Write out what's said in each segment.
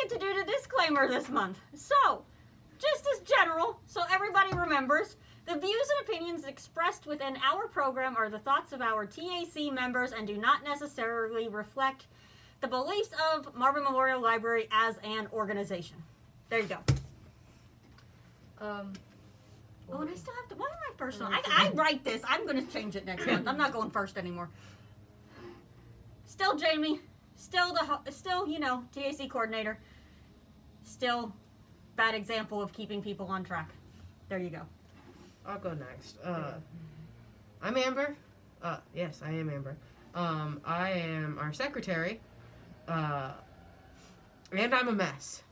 get to do the disclaimer this month. So, just as general, so everybody remembers, the views and opinions expressed within our program are the thoughts of our TAC members and do not necessarily reflect the beliefs of Marvin Memorial Library as an organization. There you go. Oh, and I still have to. Why am I first on? I write this. I'm going to change it next month. I'm not going first anymore. Still Jamie. Still TAC coordinator. Still bad example of keeping people on track. There you go. I'll go next. I'm Amber. Yes, I am Amber. I am our secretary. And I'm a mess.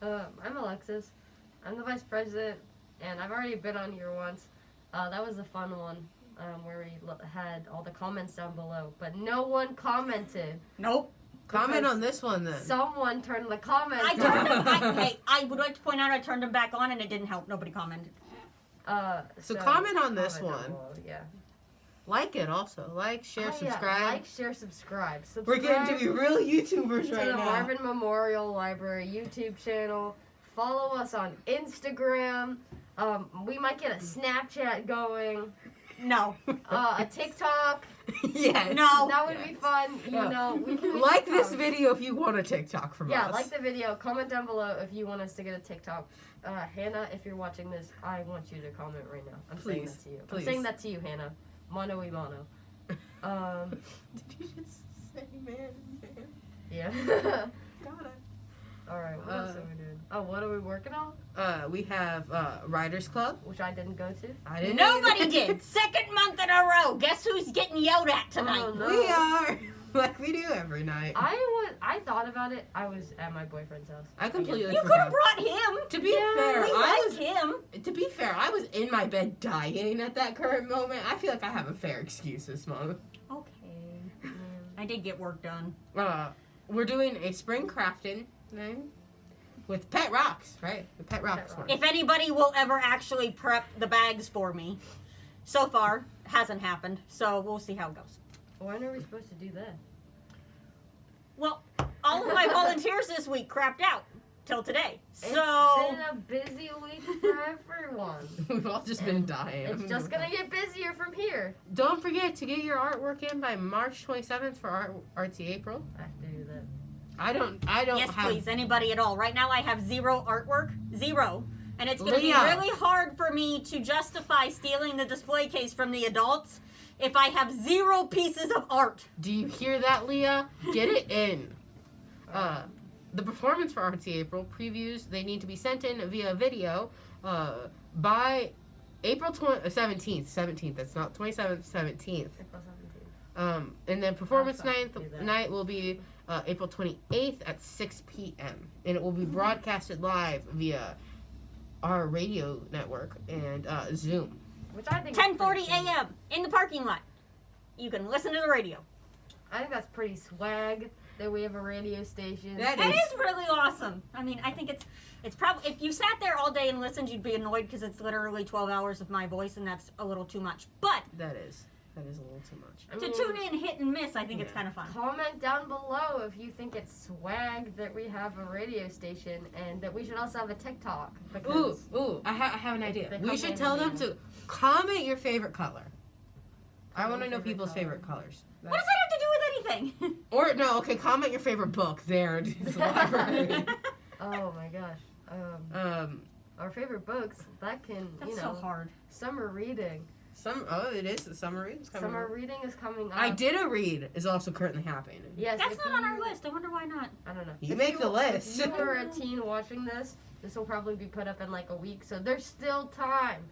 I'm Alexis. I'm the vice president, and I've already been on here once. That was a fun one, where we had all the comments down below, but no one commented. Nope. Comment on this one then. Someone turned the comments on. I would like to point out I turned them back on and it didn't help. Nobody commented. So comment on this one. Below, yeah. Like it also. Like, share, subscribe. Yeah. Like, share, subscribe. We're getting to be real YouTubers to right the now. Marvin Memorial Library YouTube channel. Follow us on Instagram. We might get a Snapchat going. No. A TikTok. Yes. No. That would be fun. We can like TikTok. this video if you want a TikTok from us. Yeah, like the video. Comment down below if you want us to get a TikTok. Hannah, if you're watching this, I want you to comment right now. I'm saying that to you. Please. I'm saying that to you, Hannah. Mono y mono. Did you just say man? Yeah. Got it. Alright, what else are we doing? Oh, what are we working on? We have Writers Club. Which I didn't go to. I didn't. Nobody did. Second month in a row. Guess who's getting yelled at tonight? Oh, no. We are. Like we do every night. I thought about it. I was at my boyfriend's house. I completely You could forgot. have brought him. To be fair, We liked him. To be fair, I was in my bed dying at that current moment. I feel like I have a fair excuse this month. Okay. I did get work done. We're doing a spring crafting thing with Pet Rocks, right? The Pet Rocks one. If anybody will ever actually prep the bags for me, so far hasn't happened. So we'll see how it goes. When are we supposed to do that? Well, all of my volunteers this week crapped out till today. So It's been a busy week for everyone. We've all just been dying. It's just gonna get busier from here. Don't forget to get your artwork in by March 27th for Artsy April. I have to do that. I don't yes, have... please, anybody at all. Right now I have 0 artwork. 0. And it's going to be Leah. really hard for me to justify stealing the display case from the adults if I have 0 pieces of art. Do you hear that, Leah? Get it in. The performance for Artsy April previews, they need to be sent in via video by April 17th. 17th. That's not 27th, 17th. April 17th. And then performance Awesome. night will be April 28th at 6 p.m. And it will be broadcasted live via our radio network and Zoom. Which I think 10:40 a.m. in the parking lot. You can listen to the radio. I think that's pretty swag that we have a radio station. That is really awesome. I mean, I think it's probably, if you sat there all day and listened, you'd be annoyed because it's literally 12 hours of my voice, and that's a little too much. But That is a little too much. I to mean, tune in, hit and miss, I think it's kind of fun. Comment down below if you think it's swag that we have a radio station and that we should also have a TikTok. Because I have an idea. They We come should hand tell in them hand. to comment your favorite color. I want to know favorite people's color. favorite colors. What does that have to do with anything? Or, no, okay, comment your favorite book there. It's the library. Oh my gosh. Our favorite books, that can, That's so hard. Summer reading. It is the summer read. Summer reading is coming up. I did a read is also currently happening. Yes, That's if not on you- our list. I wonder why not. I don't know. You If make the list. If you were a teen watching this will probably be put up in like a week, so there's still time.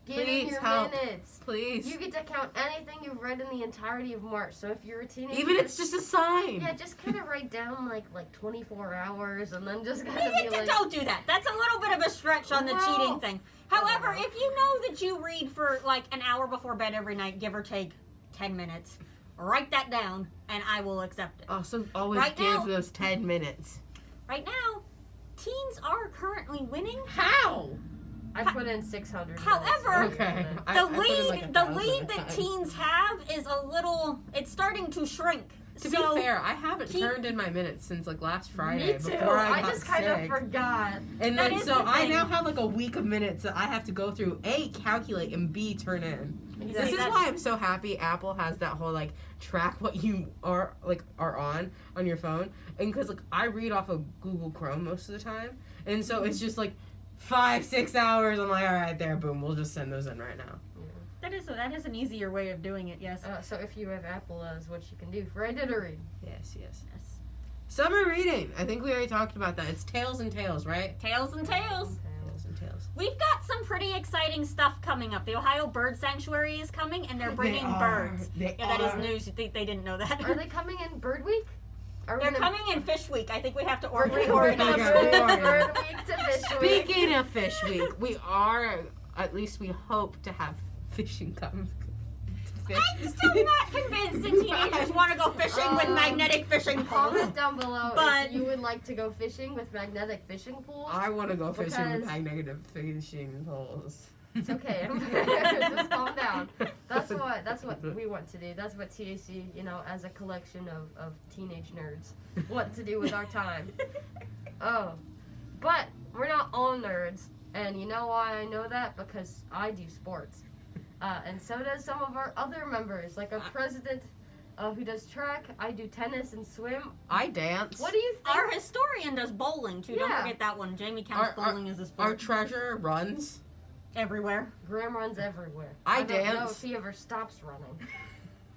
Get in Please your help. minutes. Please. You get to count anything you've read in the entirety of March. So if you're a teenager, Even it's just a sign. yeah, just kind of write down like 24 hours, and then just kind of be like, Don't do that. That's a little bit of a stretch on the Well, cheating thing. However, if you know that you read for like an hour before bed every night, give or take 10 minutes, write that down, and I will accept it. Also, always Right give now- those 10 minutes. Right now, teens are currently winning. How? I put in 600. However, Okay. The lead that teens have is it's starting to shrink To be fair, I haven't turned in my minutes since like last Friday Me too. before I got just kind of sick. forgot. And That then is so the I thing. now have like a week of minutes that I have to go through, A, calculate, and B, turn in. You This see, is that's- why I'm so happy Apple has that whole like track what you are on your phone, and because like I read off of Google Chrome most of the time, and so it's just like 5-6 hours. I'm like, all right, there, boom, we'll just send those in right now. That is an easier way of doing it. Yes. So if you have Apple, that is what you can do. For I did a read. Yes. Yes. Summer reading. I think we already talked about that. It's Tales and Tales, right? Tails and tails. Tales and Tales. We've got some pretty exciting stuff coming up. The Ohio Bird Sanctuary is coming, and they're bringing birds. They Yeah, that are. is news. You think they didn't know that? Are they coming in Bird Week? Are we They're gonna- coming in Fish Week. I think we have to We're gonna reorganize. Okay. Bird Week to Fish Week. Speaking of Fish Week, we are, at least we hope to have fishing come. I'm still not convinced that teenagers want to go fishing with magnetic fishing poles. Comment down below But- if you would like to go fishing with magnetic fishing pools. I want to go fishing with Because- magnetic fishing poles. It's okay. Just calm down. That's what we want to do. That's what TAC, as a collection of teenage nerds, want to do with our time. Oh, but we're not all nerds, and you know why I know that? Because I do sports, and so does some of our other members, like our president, who does track. I do tennis and swim. I dance. What do you think? Our historian does bowling too. Don't Yeah. forget that one. Jamie counts bowling as a Our sport treasurer runs. everywhere. Graham runs everywhere. I don't know dance. if he ever stops running.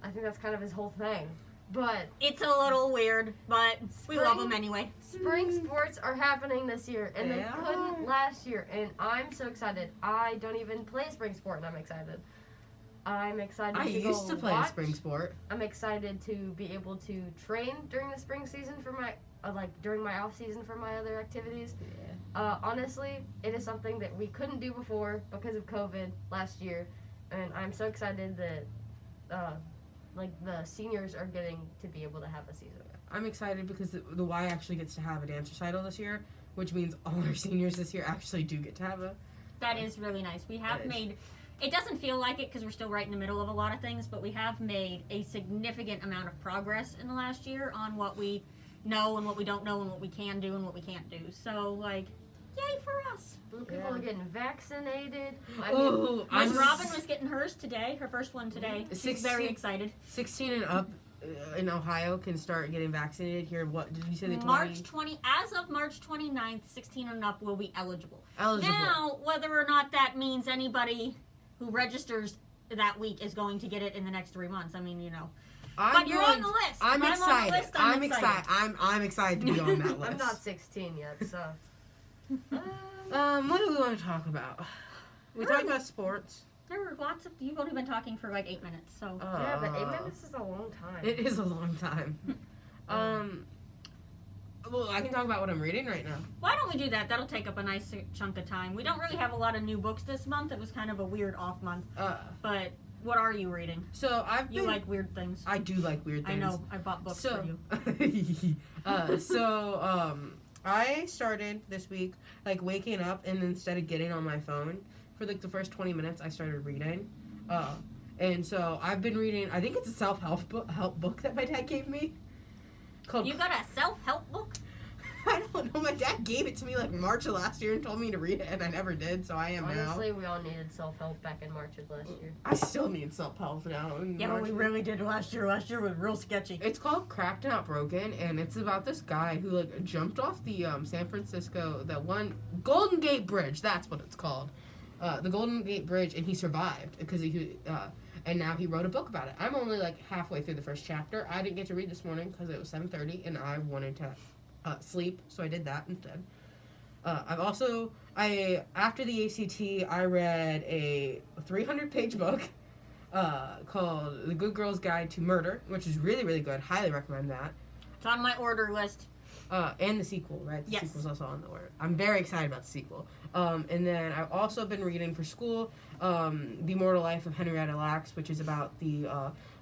I think that's kind of his whole thing. But It's a little weird, but we love them anyway. spring sports are happening this year, and they They couldn't are. last year, and I'm so excited. I don't even play spring sport, and I'm excited. I'm excited I to go used to play watch. a spring sport. I'm excited to be able to train during the spring season for my during my off season for my other activities. Honestly, it is something that we couldn't do before because of COVID last year, and I'm so excited that the seniors are getting to be able to have a season. I'm excited because the Y actually gets to have a dance recital this year, which means all our seniors this year actually do get to have a. That is really nice. We have That is. made. It doesn't feel like it because we're still right in the middle of a lot of things, but we have made a significant amount of progress in the last year on what we know and what we don't know and what we can do and what we can't do. So, yay for us. People Yeah. are getting vaccinated. I mean, Ooh, Miss Robin was getting hers today, her first one today. She's 16 very excited. 16 and up in Ohio can start getting vaccinated here. What did you say? The March 20, as of March 29th, 16 and up will be eligible. eligible. Now, whether or not that means anybody who registers that week is going to get it in the next 3 months, I mean, But you're on the list. I'm If excited. on the list, I'm excited. I'm excited to be on that list. I'm not 16 yet, so. What do we want to talk about? We talked about sports. There were lots of. You've only been talking for 8 minutes, so. Yeah, but 8 minutes is a long time. It is a long time. Well, I can talk about what I'm reading right now. Why don't we do that? That'll take up a nice chunk of time. We don't really have a lot of new books this month. It was kind of a weird off month. But what are you reading? So I've You been, like weird things. I do like weird I things. know. I bought books So, for you. I started this week waking up, and instead of getting on my phone for the first 20 minutes, I started reading. And so I've been reading. I think it's a self-help book that my dad gave me. Called. You got a self-help book? I don't know. My dad gave it to me March of last year and told me to read it, and I never did. So I am Honestly, now. we all needed self-help back in March of last year. I still need self-help now. in Yeah, but March. we really did last year. Last year was real sketchy. It's called Cracked Not Broken, and it's about this guy who jumped off the San Francisco, Golden Gate Bridge. That's what it's called, the Golden Gate Bridge, and he survived because and now he wrote a book about it. I'm only halfway through the first chapter. I didn't get to read this morning because it was 7:30, and I wanted to sleep, so I did that instead. After the ACT, I read a 300-page book called The Good Girl's Guide to Murder, which is really, really good. Highly recommend that. It's on my order list. And the sequel, right? The Yes. sequel's also on the order. I'm very excited about the sequel. And then I've also been reading for school The Immortal Life of Henrietta Lacks, which is about the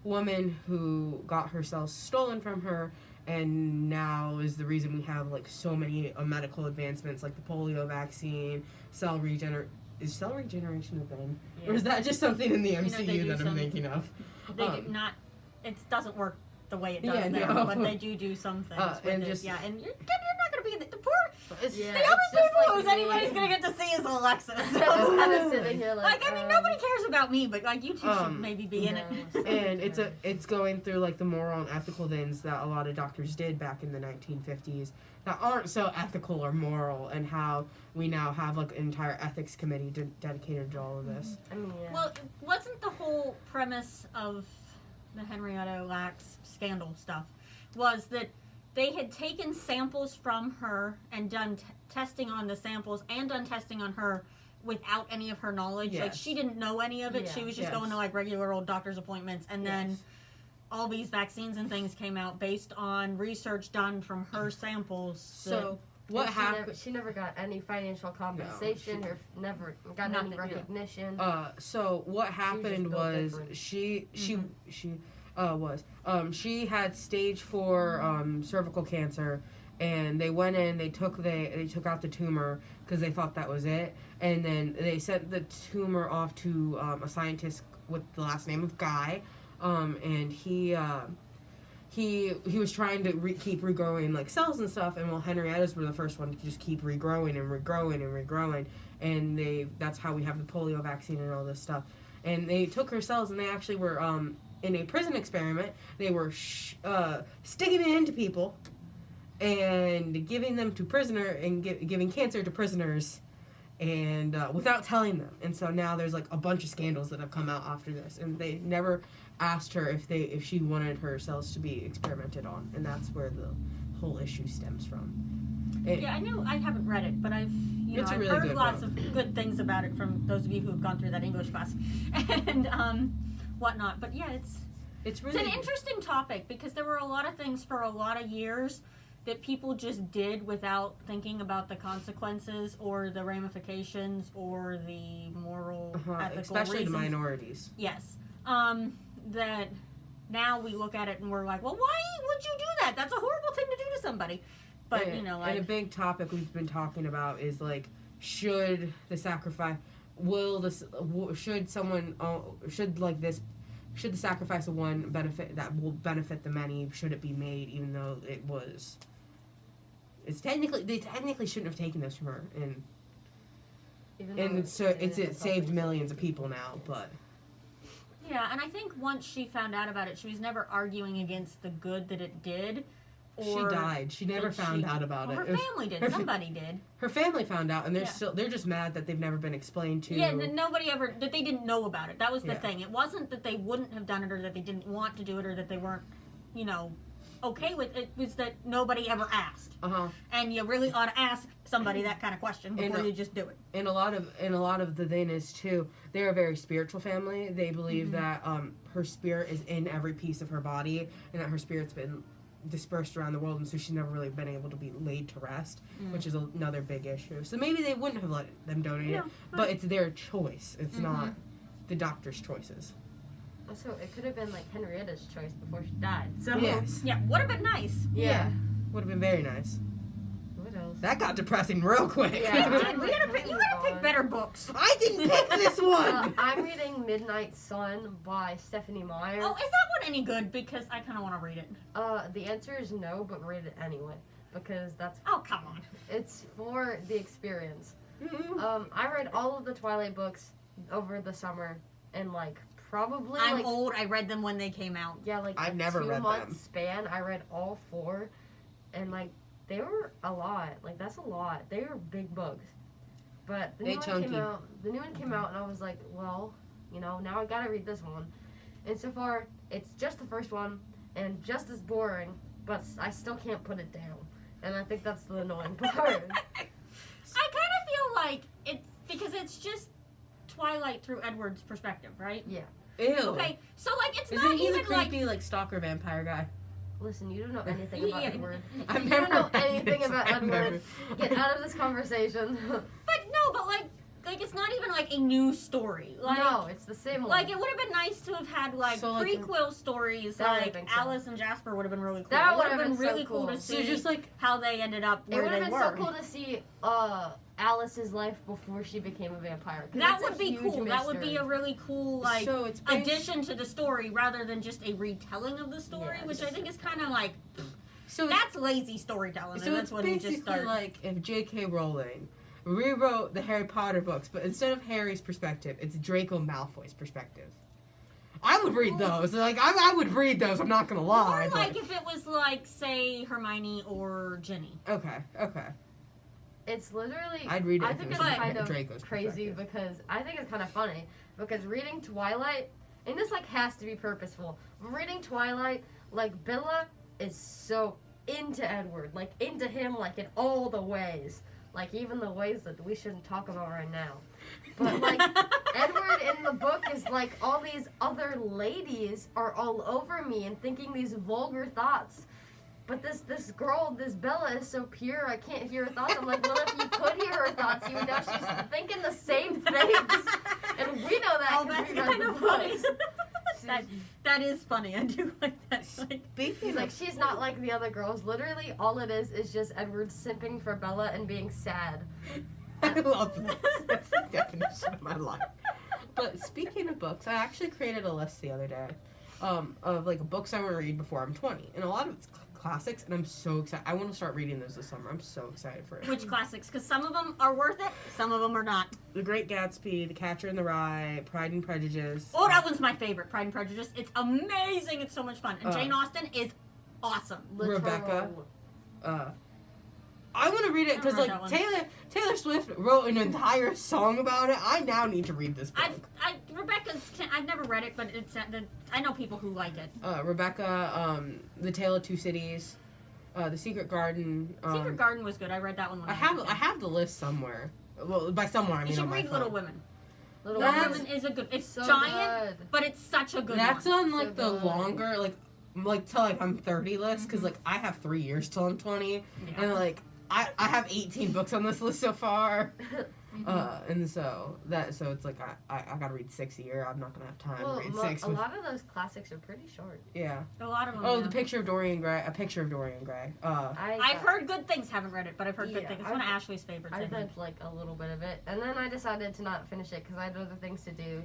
woman who got her cells stolen from her, and now is the reason we have so many medical advancements like the polio vaccine, is cell regeneration a thing? Or is that just something in the MCU they do that I'm some- thinking of? They do not. It doesn't work the way it does Yeah, there, no. but they do some things with and it. just- Yeah, and you're not gonna be the poor. It's, Yeah. The it's only just people like who's anybody's me. gonna get to see is Alexis. I was kind of sitting here like, I mean, nobody cares about me, but like you two should maybe be in it. and it's going through like the moral and ethical things that a lot of doctors did back in the 1950s that aren't so ethical or moral, and how we now have like an entire ethics committee dedicated to all of this. I mean, yeah. Well, wasn't the whole premise of the Henrietta Lacks scandal stuff was that they had taken samples from her and done testing on the samples and done testing on her without any of her knowledge. Like, Yes. she didn't know any of it. Yeah. She was just Yes. going to like regular old doctor's appointments, and then Yes. all these vaccines and things came out based on research done from her samples. So what And happened? She never got any financial compensation, or never got Nothing, any yeah. recognition. So what happened built was different. she had stage 4 cervical cancer, and they went in, they took out the tumor because they thought that was it, and then they sent the tumor off to a scientist with the last name of Guy, and he was trying to keep regrowing like cells and stuff, and Henrietta's were the first one to just keep regrowing and regrowing and regrowing, and that's how we have the polio vaccine and all this stuff. And they took her cells, and they actually were in a prison experiment. They were sticking it into people and giving them to prisoner and giving cancer to prisoners, and without telling them. And so now there's like a bunch of scandals that have come out after this, and they never asked her if she wanted her cells to be experimented on, and that's where the whole issue stems from. Yeah, I know. I haven't read it, but I've It's a I've really heard good lots book. of good things about it from those of you who have gone through that English class and whatnot. But yeah, it's really an interesting topic because there were a lot of things for a lot of years that people just did without thinking about the consequences or the ramifications or the moral, ethical especially reasons. the minorities. Yes. That now we look at it and we're like, well, why would you do that? That's a horrible thing to do to somebody. But, and, like... And a big topic we've been talking about is, like, should the sacrifice... Should the sacrifice of one benefit that will benefit the many, should it be made, even though it was... They technically shouldn't have taken this from her, and Even though it saved something- millions of people now, but... Yeah, and I think once she found out about it, she was never arguing against the good that it did. Or She died. She never found out about well, it. her It was- family did. her Somebody did. Her family found out, and Yeah. they're just mad that they've never been explained to. Yeah, nobody ever... That they didn't know about it. That was the Yeah. thing. It wasn't that they wouldn't have done it or that they didn't want to do it or that they weren't, okay with it. It was that nobody ever asked. And you really ought to ask somebody that kind of question before you just do it. And a lot of the thing is too, they're a very spiritual family. They believe that her spirit is in every piece of her body, and that her spirit's been dispersed around the world, and so she's never really been able to be laid to rest, which is another big issue. So maybe they wouldn't have let them donate it, but it's their choice. It's not the doctor's choices. Also, it could have been like Henrietta's choice before she died. So Yes. Yeah, would have been nice. yeah. Would have been very nice. What else? That got depressing real quick. Yeah. You gotta pick better books. I didn't pick this one! I'm reading Midnight Sun by Stephanie Meyer. Oh, is that one any good? Because I kind of want to read it. The answer is no, but read it anyway because that's Oh, come on. it's for the experience. I read all of the Twilight books over the summer and probably I'm old. I read them when they came out. Yeah, I've never read 2 month them. span. I read all 4, and they were a lot. That's a lot. They were big books. But the new one chunky. came out. The new one came out, and I was like, well, now I gotta read this one. And so far, it's just the first one, and just as boring. But I still can't put it down, and I think that's the annoying part. I kind of feel like it's because it's just Twilight through Edward's perspective, right? Yeah. Ew. Okay, so it's Isn't not he the even like creepy stalker vampire guy? Listen, you don't know anything about Yeah. Edward. I've You never don't know read anything this. about I've Edward. never- Get out of this conversation. But no, but it's not even like a new story. Like, no, it's the same one. Like, it would have been nice to have had like So, like, prequel stories. That would've Like been cool. Alice and Jasper would have been really cool. That It would would've have been been so really cool to cool. see So just like how they ended up it where would they have been were. so cool to see Alice's life before she became a vampire. 'Cause That it's a would be huge cool. That would be mystery. a really cool like so it's based, addition to the story rather than just a retelling of the story, Yeah, which I just- think is kind of like so it's, that's lazy storytelling. so And it's that's when you basically just start. like if J.K. Rowling rewrote the Harry Potter books, but instead of Harry's perspective, it's Draco Malfoy's perspective. I would read those. Like I would read those. I'm not gonna lie. Or but- like if it was like say Hermione or Ginny. Okay. It's literally. I'd read it I if it think was it's from kind of Draco's crazy perspective. because I think it's kind of funny because reading Twilight, and this like has to be purposeful. Reading Twilight, like Bella is so into Edward, like into him, like in all the ways, like even the ways that we shouldn't talk about right now. But like Edward in the book is like all these other ladies are all over me and thinking these vulgar thoughts. But this girl, this Bella is so pure, I can't hear her thoughts. I'm like, well, if you could hear her thoughts, you would know she's thinking the same things. And we know that. Oh, 'cause that's we read kind the of funny. books. that is funny. I do like that. Like, He's like, she's not like the other girls. Literally, all it is just Edward simping for Bella and being sad. I love this. That's the definition of my life. But speaking of books, I actually created a list the other day of like books I want to read before I'm 20, and a lot of it's classics, and I'm so excited. I want to start reading those this summer. I'm so excited for it. which classics? Because some of them are worth it, some of them are not. The Great Gatsby, The Catcher in the Rye, Pride and Prejudice. Oh, that one's my favorite. Pride and Prejudice. It's amazing. It's so much fun. And Jane Austen is awesome. Rebecca. Literal. I want to read it because I like read that Taylor Swift wrote an entire song about it. I now need to read this book. I've never read it, but I know people who like it. Rebecca, The Tale of Two Cities, The Secret Garden. Secret Garden was good. I read that one when I have the list somewhere. Well, by somewhere I mean You should on my read phone. Little Women. Little Little That's- Women is a good. It's so giant, good. but it's such a good That's one. on like So the good. longer like till like I'm 30 list because like I have 3 years till I'm 20 Yeah. and like I have 18 books on this list so far. And so it's like I gotta read 6 a year. I'm not gonna have time Well, to read 6. a lot of those classics are pretty short. Yeah. A lot of them. Oh, yeah. A Picture of Dorian Gray. I've heard good things. Haven't read it, but I've heard good Yeah, things. It's one of I've- Ashley's favorites. I I think. read like a little bit of it, and then I decided to not finish it because I had other things to do.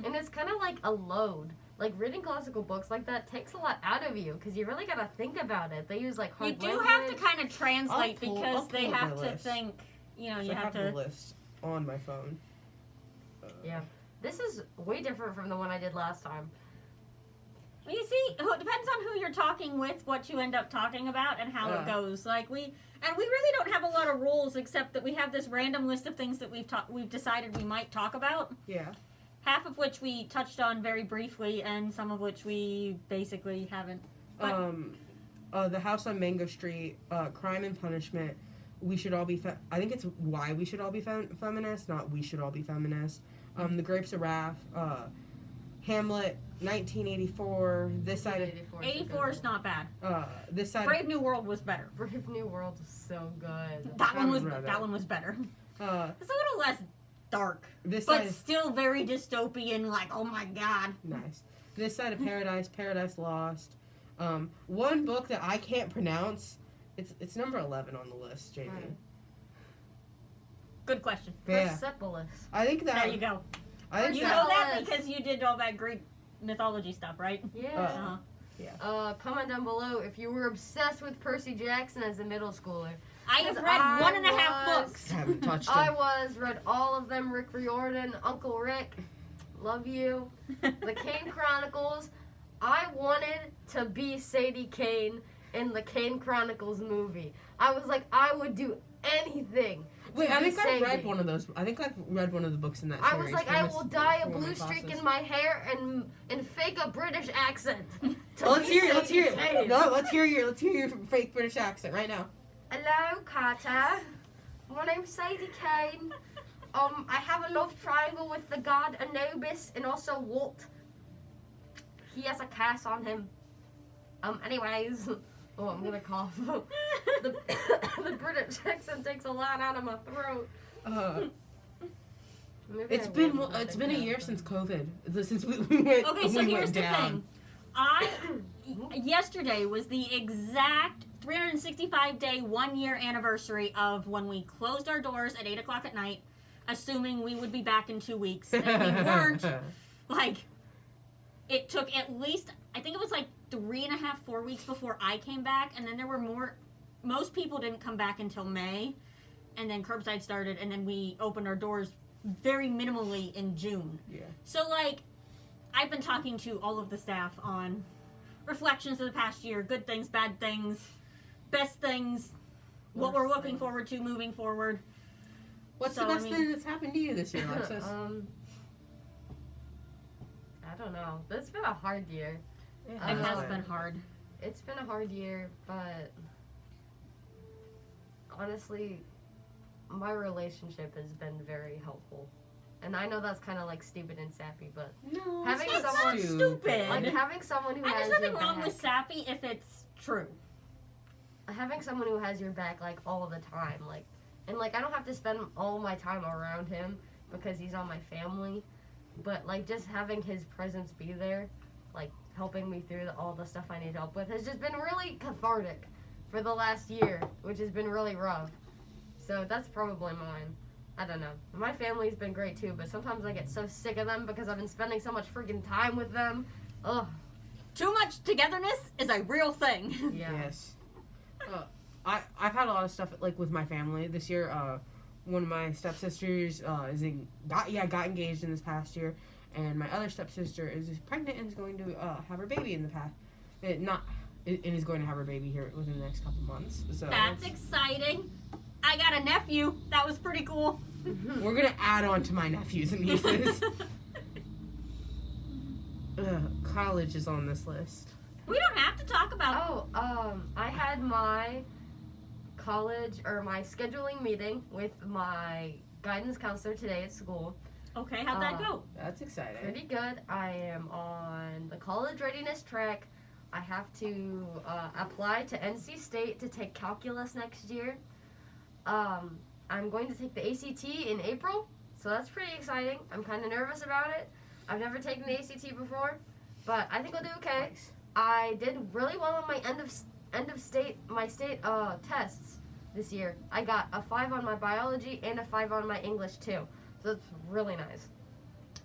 And it's kind of like a load. Like reading classical books like that takes a lot out of you because you really gotta think about it. They use like hard You do language. have to kind of translate I'll because they pull up have my to list. think. You know, So you I have have the to. list on my phone. Yeah. This is way different from the one I did last time. Well, you see, it depends on who you're talking with, what you end up talking about, and how it goes. Like we really don't have a lot of rules except that we have this random list of things that we've decided we might talk about. Yeah. Half of which we touched on very briefly, and some of which we basically haven't. The House on Mango Street, Crime and Punishment. We should all be. I think it's why we should all be feminist, not we should all be feminist. The Grapes of Wrath, Hamlet, 1984. This side 84 is not bad. of this side. Brave New World was better. Brave New World is so good. That one was haven't read that it. one was better. Uh, It's a little less dark, this but side. Is, still very dystopian. Like, oh my god. nice. This Side of Paradise, Paradise Lost. One book that I can't pronounce. It's number 11 on the list, Jamie. Right. Good question. Yeah. Persepolis. I think that. There you go. I think You that. know that Yes. because you did all that Greek mythology stuff, right? Yeah. Comment down below if you were obsessed with Percy Jackson as a middle schooler. I have Because read I 1.5 was- books. I haven't touched it. read all of them. Rick Riordan, Uncle Rick, love you. The Kane Chronicles. I wanted to be Sadie Kane in the Kane Chronicles movie. I was like, I would do anything. Wait, to I be think I've read Sadie. one of those. I think I've read one of the books in that I series. was like, from I this- will dye a from one of blue my streak classes. in my hair and fake a British accent. to Let's be hear it. Let's Sadie hear it. Kane. No, let's hear your fake British accent right now. Hello, Carter. My name's Sadie Kane. I have a love triangle with the god Anubis and also Walt. He has a curse on him. Anyways. Oh, I'm gonna cough. the British accent takes a lot out of my throat. Maybe It's I been will, but it's I been a can't. year since COVID. Since we went. Okay, so we here's went the down. thing. Yesterday was the exact 365-day 1-year anniversary of when we closed our doors at 8 o'clock at night, assuming we would be back in 2 weeks. And we weren't. Like, it took at least, I think it was like 3.5, 4 weeks before I came back, and then there were most people didn't come back until May, and then curbside started, and then we opened our doors very minimally in June. Yeah. So, like, I've been talking to all of the staff on reflections of the past year, good things, bad things, best things, what we're looking forward to moving forward. What's So, the best I mean- thing that's happened to you this year, Alexis? I don't know. It's been a hard year. It has Oh. been hard. It's been a hard year, but honestly, my relationship has been very helpful. And I know that's kind of like stupid and sappy, but No, having it's not someone stupid. like having someone who And has there's nothing your wrong back, with sappy if it's true. having someone who has your back like all the time, like, and like I don't have to spend all my time around him because he's on my family, but like just having his presence be there, like helping me through all the stuff I need help with, has just been really cathartic for the last year, which has been really rough. So that's probably mine. I don't know. My family's been great too, but sometimes I get so sick of them because I've been spending so much freaking time with them. Ugh. Too much togetherness is a real thing. Yeah. Yes. I've had a lot of stuff like with my family this year. One of my stepsisters got engaged in this past year, and my other stepsister is pregnant and is going to have her baby in the past. Is going to have her baby here within the next couple months. So That's exciting. I got a nephew. That was pretty cool. we're gonna add on to my nephews and nieces. College is on this list. We don't have to talk about. I had my college or my scheduling meeting with my guidance counselor today at school. Okay, how'd that go? That's exciting. Pretty good. I am on the college readiness track. I have to apply to NC State to take calculus next year. I'm going to take the ACT in April, so that's pretty exciting. I'm kind of nervous about it. I've never taken the ACT before, but I think I'll do okay. Nice. I did really well on my end of state tests this year. I got a 5 on my biology and a 5 on my English too, so it's really nice.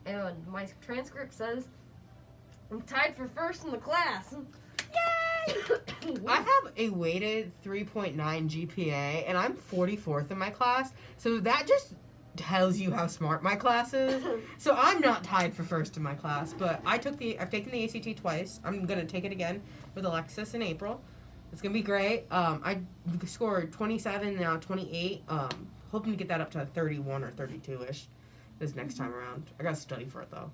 And my transcript says I'm tied for first in the class. Yay! I have a weighted 3.9 GPA, and I'm 44th in my class, so that just tells you how smart my class is. So I'm not tied for first in my class, but I've taken the ACT twice. I'm gonna take it again with Alexis in April. It's gonna be great. I scored 27, now 28. Hoping to get that up to 31 or 32-ish this next time around. I gotta study for it though.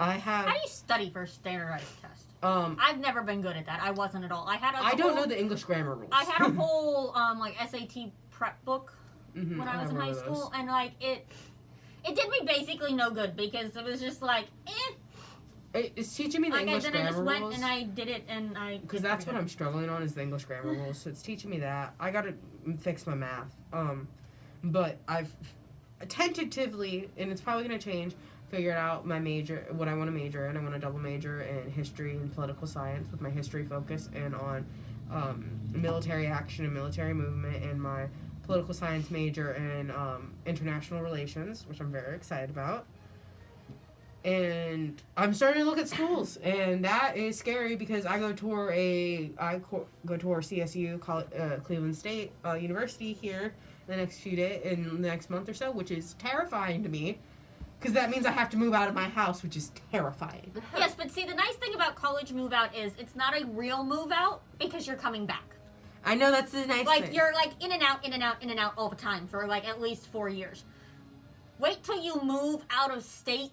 I have. How do you study for a standardized test? Um, I've never been good at that. I wasn't at all. I don't know the English grammar rules. I had a whole like SAT prep book Mhm, when I was have in one high of those. school, and like it did me basically no good because it was just like, It's teaching me the like English then I grammar just went rules. and I did it, and I Because that's what I'm struggling on is the English grammar rules. So it's teaching me that. I gotta fix my math. But I've tentatively, and it's probably gonna change, figured out my major, what I want to major in. I want to double major in history and political science with my history focus, and on military action and military movement, and my political science major in international relations, which I'm very excited about. And I'm starting to look at schools, and that is scary because I go tour CSU, Cleveland State University here in the next month or so, which is terrifying to me, because that means I have to move out of my house, which is terrifying. Yes, but see, the nice thing about college move out is it's not a real move out because you're coming back. I know that's the nice Like thing. you're like in and out, in and out, in and out all the time for like at least 4 years. Wait till you move out of state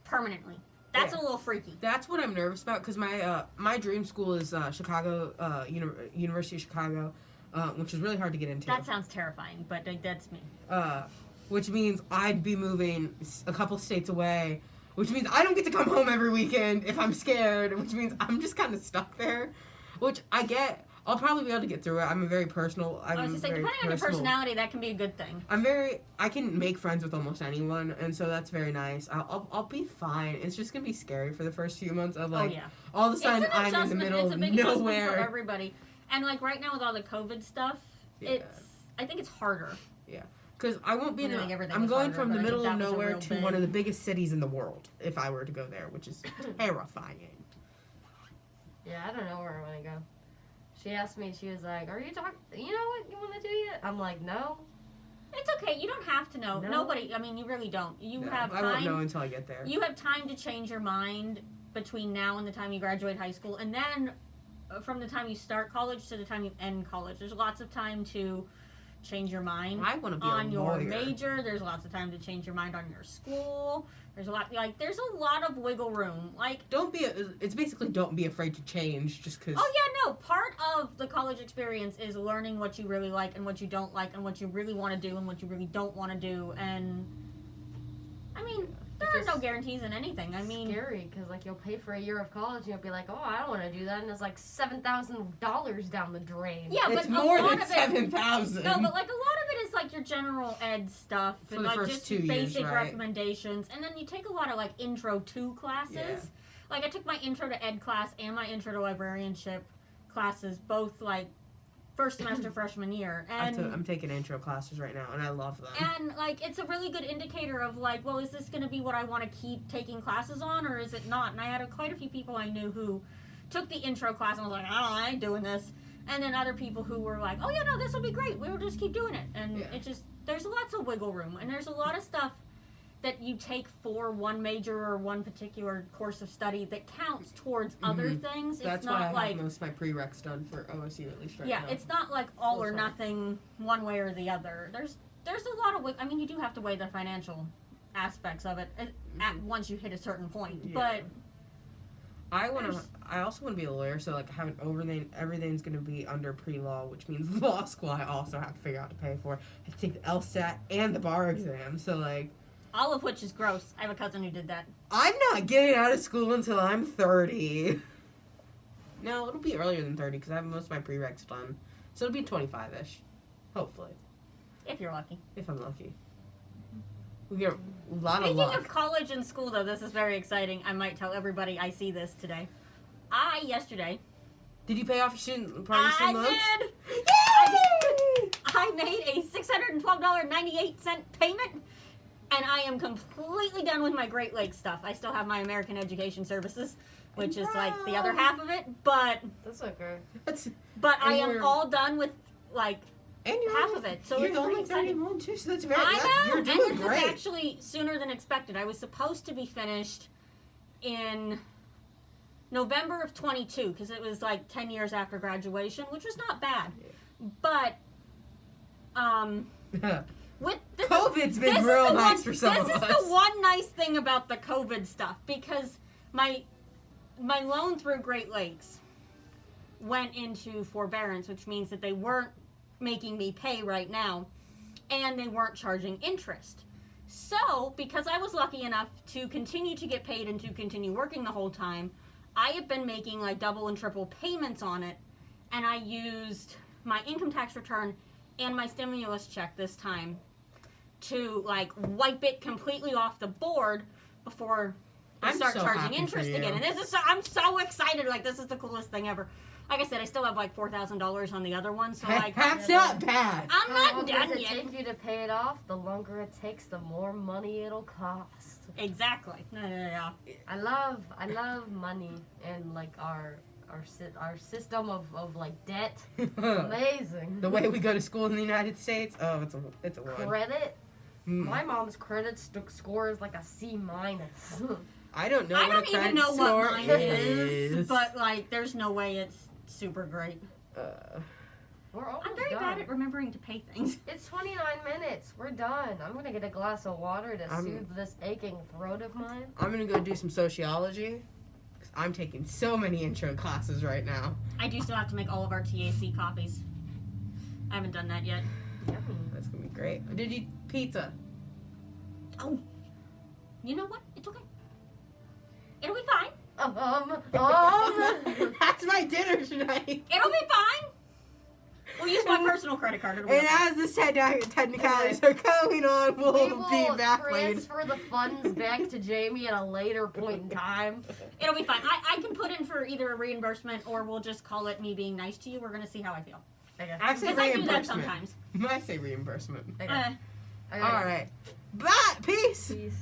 permanently. That's Yeah. a little freaky. That's what I'm nervous about, because my dream school is Chicago, University of Chicago, which is really hard to get into. That sounds terrifying, but that's me. Which means I'd be moving a couple states away, which means I don't get to come home every weekend if I'm scared, which means I'm just kind of stuck there, which I get. I'll probably be able to get through it. I'm a very personal. I was gonna say, depending on your personality, that can be a good thing. I can make friends with almost anyone, and so that's very nice. I'll be fine. It's just gonna be scary for the first few months of like, all of a sudden I'm in the middle of nowhere. For everybody, and like right now with all the COVID stuff, I think it's harder. Yeah, because I won't be I'm going harder, from the middle of nowhere to big. one of the biggest cities in the world if I were to go there, which is terrifying. Yeah, I don't know where I want to go. She asked me, she was like, are you talking, you know what you want to do yet? I'm like, no. It's okay. You don't have to know. No. Nobody, I mean, you really don't. You have time. I won't know until I get there. You have time to change your mind between now and the time you graduate high school. And then from the time you start college to the time you end college, there's lots of time to change your mind I want to be on a your lawyer. Major. There's lots of time to change your mind on your school. There's a lot of wiggle room. Like, it's basically don't be afraid to change just because. Oh yeah, no. Part of the college experience is learning what you really like and what you don't like and what you really want to do and what you really don't want to do. And I mean, there are no guarantees in anything. I mean, scary because like you'll pay for a year of college and you'll be like, oh, I don't want to do that, and it's like $7,000 down the drain. yeah, It's but more a lot than of it, 7,000. No, but like a lot of it is like your general ed stuff For and the like first just 2 years, basic right? recommendations, and then you take a lot of like intro to classes. Yeah. Like I took my intro to ed class and my intro to librarianship classes, both like first semester freshman year, and I'm taking intro classes right now, and I love them. and like it's a really good indicator of like, well, is this going to be what I want to keep taking classes on, or is it not? And I had quite a few people I knew who took the intro class and was like, oh, I ain't doing this. And then other people who were like, oh yeah, no, this will be great. We'll just keep doing it. And it just, there's lots of wiggle room. And there's a lot of stuff that you take for one major or one particular course of study that counts towards other things. That's it's not why I like, have most of my prereqs done for OSU at least right yeah, now. it's not like all or nothing one way or the other. There's a lot of, I mean, you do have to weigh the financial aspects of it at once you hit a certain point. Yeah. But I also want to be a lawyer, so like having everything's going to be under pre-law, which means law school I also have to figure out to pay for. I have to take the LSAT and the bar exam, so like all of which is gross. I have a cousin who did that. I'm not getting out of school until I'm 30. No, it'll be earlier than 30 because I have most of my prereqs done, so it'll be 25ish, hopefully, If you're lucky. if I'm lucky. We get a lot Speaking of luck. of college and school, though, this is very exciting. I might tell everybody I see this today. Yesterday, Did you pay off your student loans? I did! Yay! I made a $612.98 payment, and I am completely done with my Great Lakes stuff. I still have my American Education Services, which is like the other half of it, but That's okay. I am all done with like And you're half only, of it. So you're it's only pretty exciting. 31 too, so that's very. I know, You're and doing this great. is actually sooner than expected. I was supposed to be finished in November of 22 because it was like 10 years after graduation, which was not bad. But with this COVID's been this real is the nice one, for some of This us. is the one nice thing about the COVID stuff because my loan through Great Lakes went into forbearance, which means that they weren't making me pay right now, and they weren't charging interest. So, because I was lucky enough to continue to get paid and to continue working the whole time, I have been making like double and triple payments on it, and I used my income tax return and my stimulus check this time to like wipe it completely off the board before they I'm start so charging happy for interest you. again. And I'm so excited. Like, this is the coolest thing ever. Like I said, I still have like $4,000 on the other one, so like That's not bad. I'm How not long done does it yet. take you to pay it off? The longer it takes, the more money it'll cost. Exactly. Yeah. I love money and like our system of like debt. Amazing. The way we go to school in the United States, it's a one. Credit. Mm. My mom's credit score is like a C minus. I don't know I what a don't even credit know score what mine is, but like, there's no way it's super great. We're almost I'm very done. bad at remembering to pay things. It's 29 minutes. We're done. I'm gonna get a glass of water to soothe this aching throat of mine. I'm gonna go do some sociology. 'Cause I'm taking so many intro classes right now. I do still have to make all of our TAC copies. I haven't done that yet. Yummy. That's gonna be great. Did you eat pizza? Oh, you know what? It's okay. It'll be fine. That's my buy dinner tonight. It'll be fine. We'll use my personal credit card. It'll be And okay. as the technicalities are going on, We we'll will be back later. transfer the funds back to Jamie at a later point in time. It'll be fine. I can put in for either a reimbursement or we'll just call it me being nice to you. We're gonna see how I feel. Okay. I say Because I do that reimbursement. sometimes. I say reimbursement. Okay. Uh, Okay. All right. Bye. Peace. Peace.